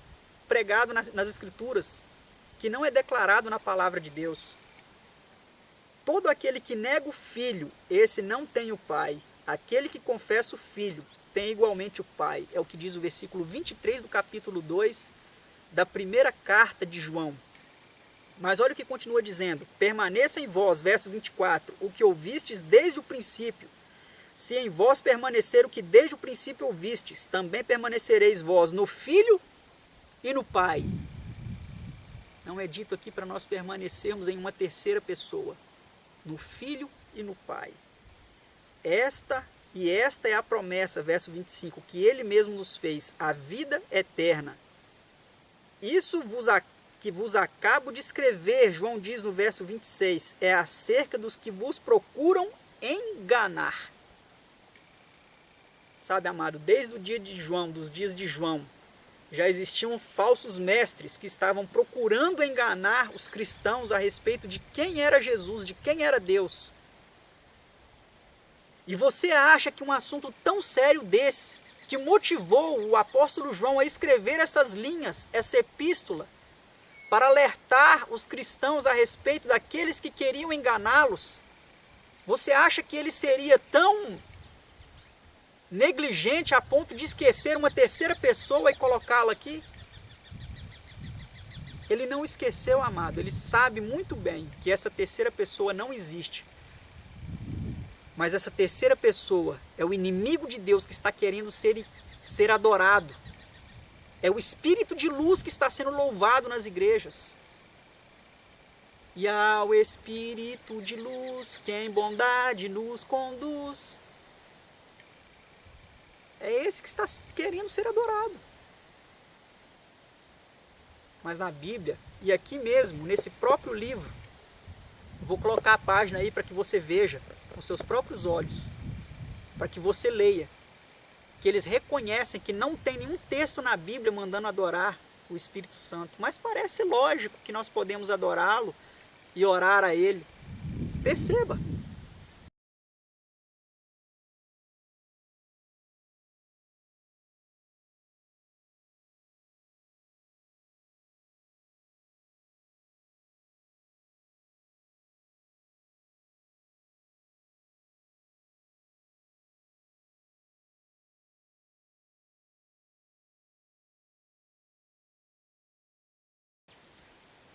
pregado nas Escrituras, que não é declarado na palavra de Deus. Todo aquele que nega o Filho, esse não tem o Pai. Aquele que confessa o Filho tem igualmente o Pai. É o que diz o versículo 23 do capítulo 2 da primeira carta de João. Mas olha o que continua dizendo: permaneça em vós, verso 24, o que ouvistes desde o princípio. Se em vós permanecer o que desde o princípio ouvistes, também permanecereis vós no Filho e no Pai. Não é dito aqui para nós permanecermos em uma terceira pessoa, no Filho e no Pai. Esta é a promessa, verso 25, que Ele mesmo nos fez, a vida eterna. Isso que vos acabo de escrever, João diz no verso 26, é acerca dos que vos procuram enganar. Sabe, amado, desde o dia de João, dos dias de João, já existiam falsos mestres que estavam procurando enganar os cristãos a respeito de quem era Jesus, de quem era Deus. E você acha que um assunto tão sério desse, que motivou o apóstolo João a escrever essas linhas, essa epístola, para alertar os cristãos a respeito daqueles que queriam enganá-los, você acha que ele seria tão negligente a ponto de esquecer uma terceira pessoa e colocá-la aqui? Ele não esqueceu, amado. Ele sabe muito bem que essa terceira pessoa não existe. Mas essa terceira pessoa é o inimigo de Deus que está querendo ser adorado. É o Espírito de luz que está sendo louvado nas igrejas. E ao Espírito de luz, que em bondade nos conduz. É esse que está querendo ser adorado. Mas na Bíblia, e aqui mesmo, nesse próprio livro, vou colocar a página aí para que você veja com seus próprios olhos, para que você leia, que eles reconhecem que não tem nenhum texto na Bíblia mandando adorar o Espírito Santo, mas parece lógico que nós podemos adorá-lo e orar a Ele. Perceba.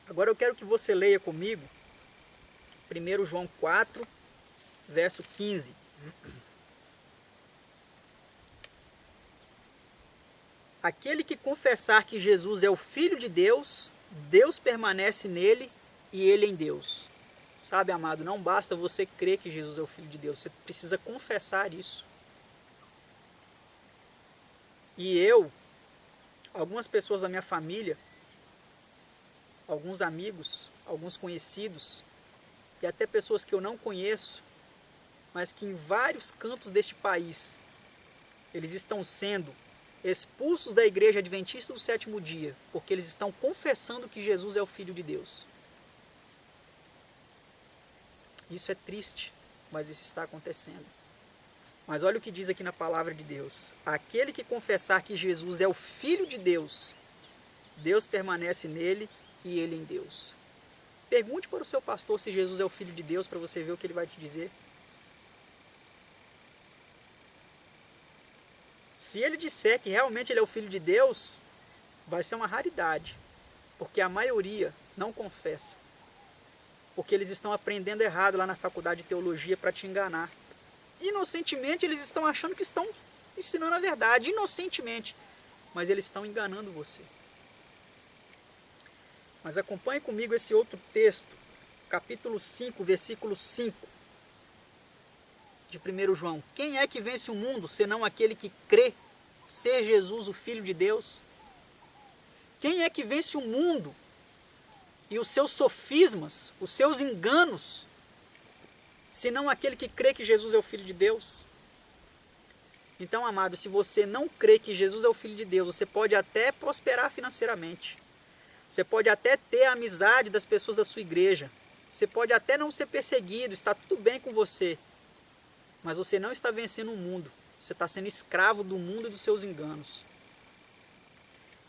Agora eu quero que você leia comigo 1 João 4, verso 15. Aquele que confessar que Jesus é o Filho de Deus, Deus permanece nele e ele em Deus. Sabe, amado, não basta você crer que Jesus é o Filho de Deus, você precisa confessar isso. E eu, algumas pessoas da minha família, alguns amigos, alguns conhecidos, e até pessoas que eu não conheço, mas que em vários cantos deste país, eles estão sendo expulsos da igreja adventista do sétimo dia, porque eles estão confessando que Jesus é o Filho de Deus. Isso é triste, mas isso está acontecendo. Mas olha o que diz aqui na palavra de Deus. Aquele que confessar que Jesus é o Filho de Deus, Deus permanece nele e ele em Deus. Pergunte para o seu pastor se Jesus é o Filho de Deus, para você ver o que ele vai te dizer. Se ele disser que realmente ele é o Filho de Deus, vai ser uma raridade, porque a maioria não confessa, porque eles estão aprendendo errado lá na faculdade de teologia para te enganar. Inocentemente eles estão achando que estão ensinando a verdade, inocentemente, mas eles estão enganando você. Mas acompanhe comigo esse outro texto, capítulo 5, versículo 5 de 1 João. Quem é que vence o mundo, senão aquele que crê ser Jesus o Filho de Deus? Quem é que vence o mundo e os seus sofismas, os seus enganos, senão aquele que crê que Jesus é o Filho de Deus? Então, amado, se você não crê que Jesus é o Filho de Deus, você pode até prosperar financeiramente. Você pode até ter a amizade das pessoas da sua igreja. Você pode até não ser perseguido, está tudo bem com você. Mas você não está vencendo o mundo. Você está sendo escravo do mundo e dos seus enganos.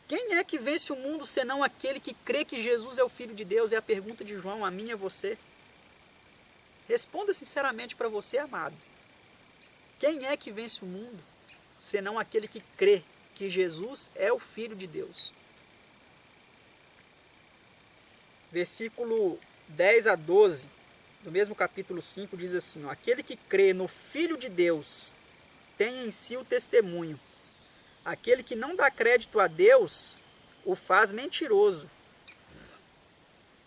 Quem é que vence o mundo senão aquele que crê que Jesus é o Filho de Deus? É a pergunta de João, a minha e a você. Responda sinceramente para você, amado. Quem é que vence o mundo senão aquele que crê que Jesus é o Filho de Deus? Versículo 10 a 12, do mesmo capítulo 5, diz assim: aquele que crê no Filho de Deus tem em si o testemunho. Aquele que não dá crédito a Deus o faz mentiroso,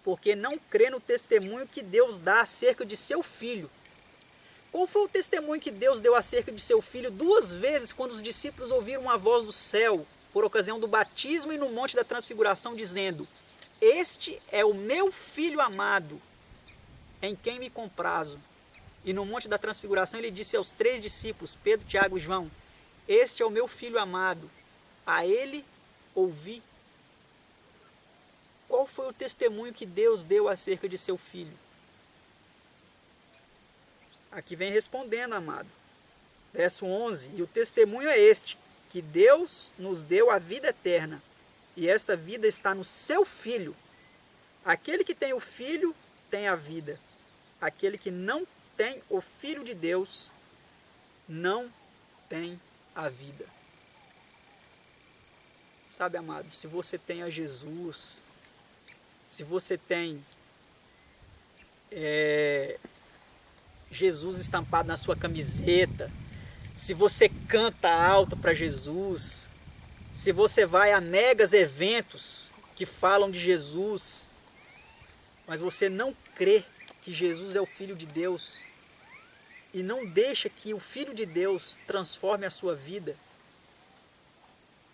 porque não crê no testemunho que Deus dá acerca de seu Filho. Qual foi o testemunho que Deus deu acerca de seu Filho 2 vezes quando os discípulos ouviram uma voz do céu, por ocasião do batismo e no Monte da Transfiguração, dizendo: este é o meu Filho amado, em quem me comprazo. E no Monte da Transfiguração ele disse aos 3 discípulos, Pedro, Tiago e João: este é o meu Filho amado, a ele ouvi. Qual foi o testemunho que Deus deu acerca de seu Filho? Aqui vem respondendo, amado. Verso 11: e o testemunho é este, que Deus nos deu a vida eterna, e esta vida está no seu Filho. Aquele que tem o Filho tem a vida. Aquele que não tem o Filho de Deus não tem a vida. Sabe, amado, se você tem a Jesus, se você tem Jesus estampado na sua camiseta, se você canta alto para Jesus, se você vai a megas eventos que falam de Jesus, mas você não crê que Jesus é o Filho de Deus e não deixa que o Filho de Deus transforme a sua vida,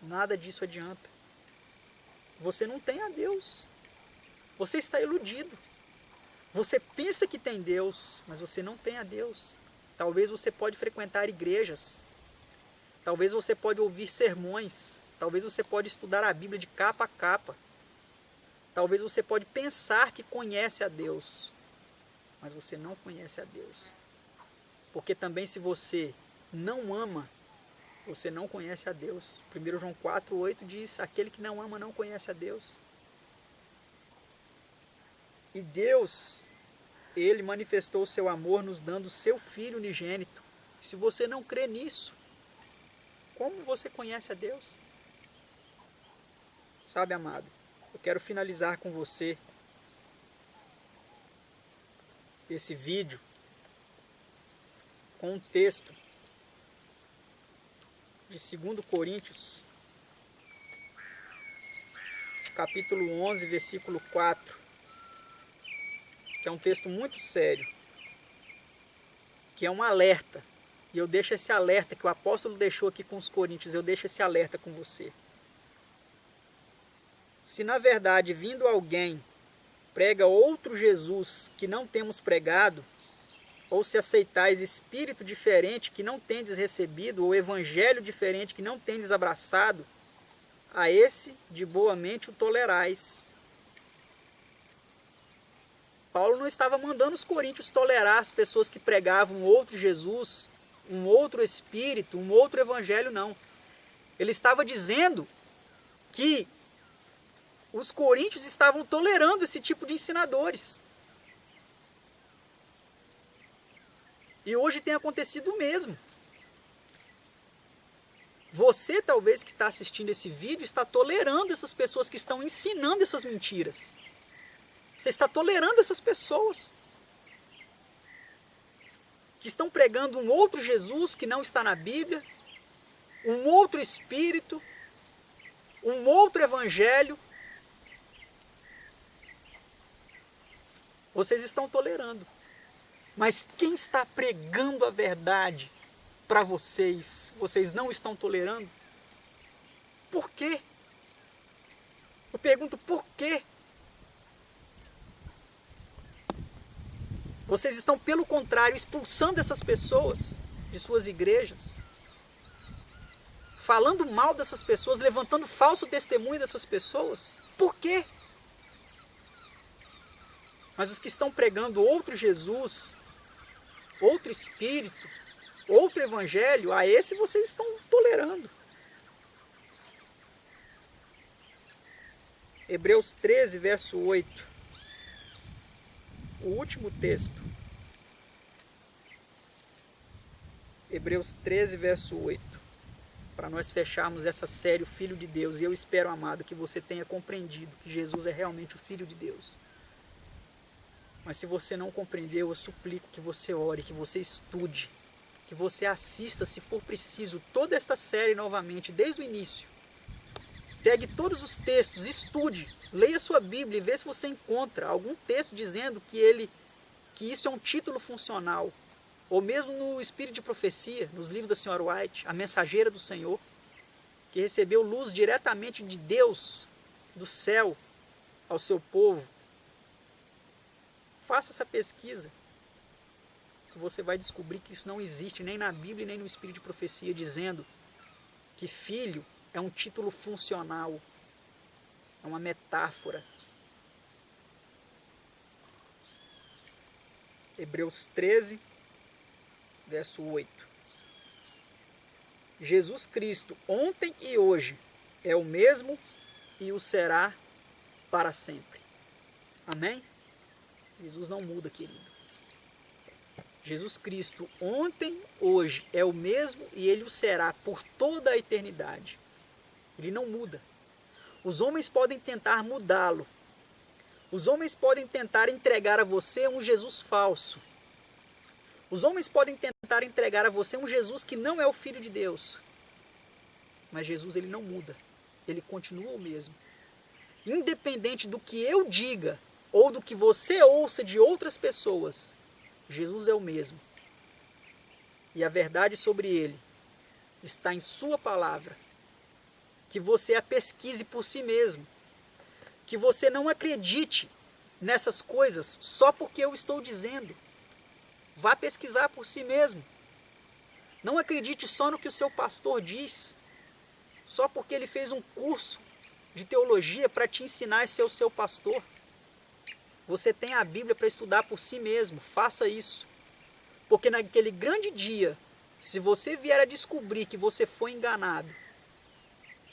nada disso adianta. Você não tem a Deus. Você está iludido. Você pensa que tem Deus, mas você não tem a Deus. Talvez você pode frequentar igrejas. Talvez você pode ouvir sermões. Talvez você pode estudar a Bíblia de capa a capa. Talvez você pode pensar que conhece a Deus, mas você não conhece a Deus. Porque também se você não ama, você não conhece a Deus. 1 João 4,8 diz, aquele que não ama não conhece a Deus. E Deus, Ele manifestou o seu amor nos dando o seu Filho unigênito. Se você não crê nisso, como você conhece a Deus? Sabe, amado, eu quero finalizar com você esse vídeo com um texto de 2 Coríntios, capítulo 11, versículo 4, que é um texto muito sério, que é um alerta, e eu deixo esse alerta que o apóstolo deixou aqui com os coríntios, eu deixo esse alerta com você. Se na verdade vindo alguém prega outro Jesus que não temos pregado, ou se aceitais espírito diferente que não tendes recebido, ou evangelho diferente que não tendes abraçado, a esse de boa mente o tolerais. Paulo não estava mandando os coríntios tolerar as pessoas que pregavam outro Jesus, um outro espírito, um outro evangelho, não. Ele estava dizendo que os coríntios estavam tolerando esse tipo de ensinadores. E hoje tem acontecido o mesmo. Você, talvez, que está assistindo esse vídeo, está tolerando essas pessoas que estão ensinando essas mentiras. Você está tolerando essas pessoas que estão pregando um outro Jesus que não está na Bíblia, um outro Espírito, um outro Evangelho. Vocês estão tolerando. Mas quem está pregando a verdade para vocês, vocês não estão tolerando? Por quê? Eu pergunto por quê? Vocês estão, pelo contrário, expulsando essas pessoas de suas igrejas, falando mal dessas pessoas, levantando falso testemunho dessas pessoas. Por quê? Mas os que estão pregando outro Jesus, outro Espírito, outro Evangelho, a esse vocês estão tolerando. Hebreus 13, verso 8. O último texto. Hebreus 13, verso 8. Para nós fecharmos essa série, o Filho de Deus. E eu espero, amado, que você tenha compreendido que Jesus é realmente o Filho de Deus. Mas se você não compreendeu, eu suplico que você ore, que você estude, que você assista, se for preciso, toda esta série novamente, desde o início. Pegue todos os textos, estude, leia sua Bíblia e vê se você encontra algum texto dizendo que isso é um título funcional. Ou mesmo no Espírito de Profecia, nos livros da Senhora White, a mensageira do Senhor, que recebeu luz diretamente de Deus, do céu, ao seu povo. Faça essa pesquisa, que você vai descobrir que isso não existe nem na Bíblia nem no Espírito de Profecia, dizendo que filho é um título funcional, é uma metáfora. Hebreus 13, verso 8. Jesus Cristo, ontem e hoje, é o mesmo e o será para sempre. Amém? Jesus não muda, querido. Jesus Cristo, ontem, hoje, é o mesmo e Ele o será por toda a eternidade. Ele não muda. Os homens podem tentar mudá-lo. Os homens podem tentar entregar a você um Jesus falso. Os homens podem tentar entregar a você um Jesus que não é o Filho de Deus. Mas Jesus, Ele não muda. Ele continua o mesmo. Independente do que eu diga ou do que você ouça de outras pessoas, Jesus é o mesmo. E a verdade sobre ele está em sua palavra. Que você a pesquise por si mesmo. Que você não acredite nessas coisas só porque eu estou dizendo. Vá pesquisar por si mesmo. Não acredite só no que o seu pastor diz, só porque ele fez um curso de teologia para te ensinar a ser o seu pastor. Você tem a Bíblia para estudar por si mesmo, faça isso. Porque naquele grande dia, se você vier a descobrir que você foi enganado,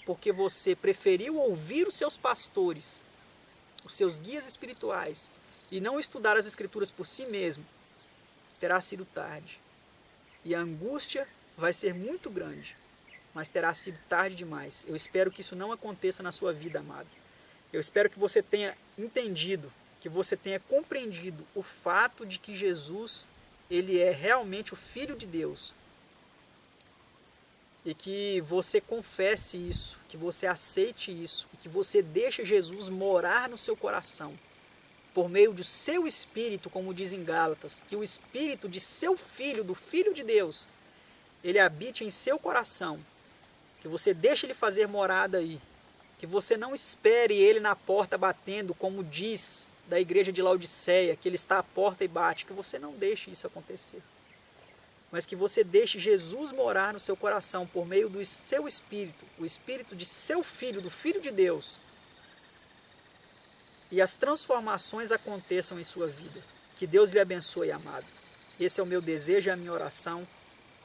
porque você preferiu ouvir os seus pastores, os seus guias espirituais, e não estudar as Escrituras por si mesmo, terá sido tarde. E a angústia vai ser muito grande, mas terá sido tarde demais. Eu espero que isso não aconteça na sua vida, amado. Eu espero que você tenha entendido, que você tenha compreendido o fato de que Jesus, ele é realmente o Filho de Deus. E que você confesse isso, que você aceite isso, e que você deixe Jesus morar no seu coração, por meio do seu Espírito, como diz em Gálatas, que o Espírito de seu Filho, do Filho de Deus, ele habite em seu coração, que você deixe ele fazer morada aí, que você não espere ele na porta batendo, como diz da igreja de Laodiceia, que ele está à porta e bate, que você não deixe isso acontecer. Mas que você deixe Jesus morar no seu coração por meio do seu Espírito, o Espírito de seu Filho, do Filho de Deus, e as transformações aconteçam em sua vida. Que Deus lhe abençoe, amado. Esse é o meu desejo e a minha oração,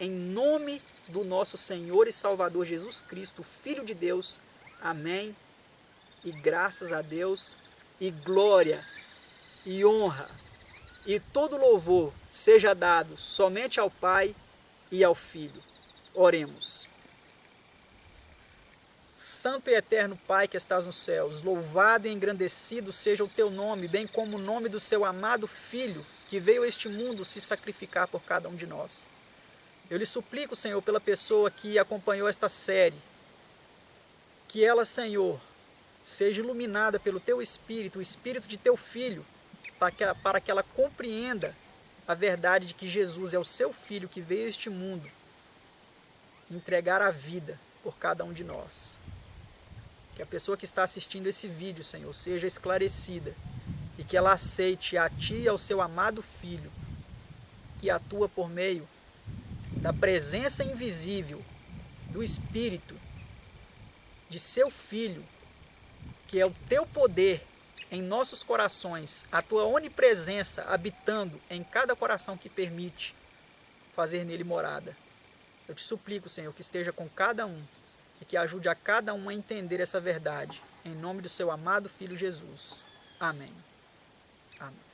em nome do nosso Senhor e Salvador Jesus Cristo, Filho de Deus. Amém. E graças a Deus, e glória, e honra, e todo louvor seja dado somente ao Pai e ao Filho. Oremos. Santo e eterno Pai que estás nos céus, louvado e engrandecido seja o teu nome, bem como o nome do seu amado Filho, que veio a este mundo se sacrificar por cada um de nós. Eu lhe suplico, Senhor, pela pessoa que acompanhou esta série, que ela, Senhor, seja iluminada pelo teu Espírito, o Espírito de teu Filho, para que ela compreenda a verdade de que Jesus é o seu Filho que veio a este mundo entregar a vida por cada um de nós. Que a pessoa que está assistindo esse vídeo, Senhor, seja esclarecida e que ela aceite a Ti e ao seu amado Filho, que atua por meio da presença invisível do Espírito de seu Filho, que é o Teu poder em nossos corações, a Tua onipresença habitando em cada coração que permite fazer nele morada. Eu te suplico, Senhor, que esteja com cada um e que ajude a cada um a entender essa verdade. Em nome do seu amado Filho Jesus. Amém. Amém.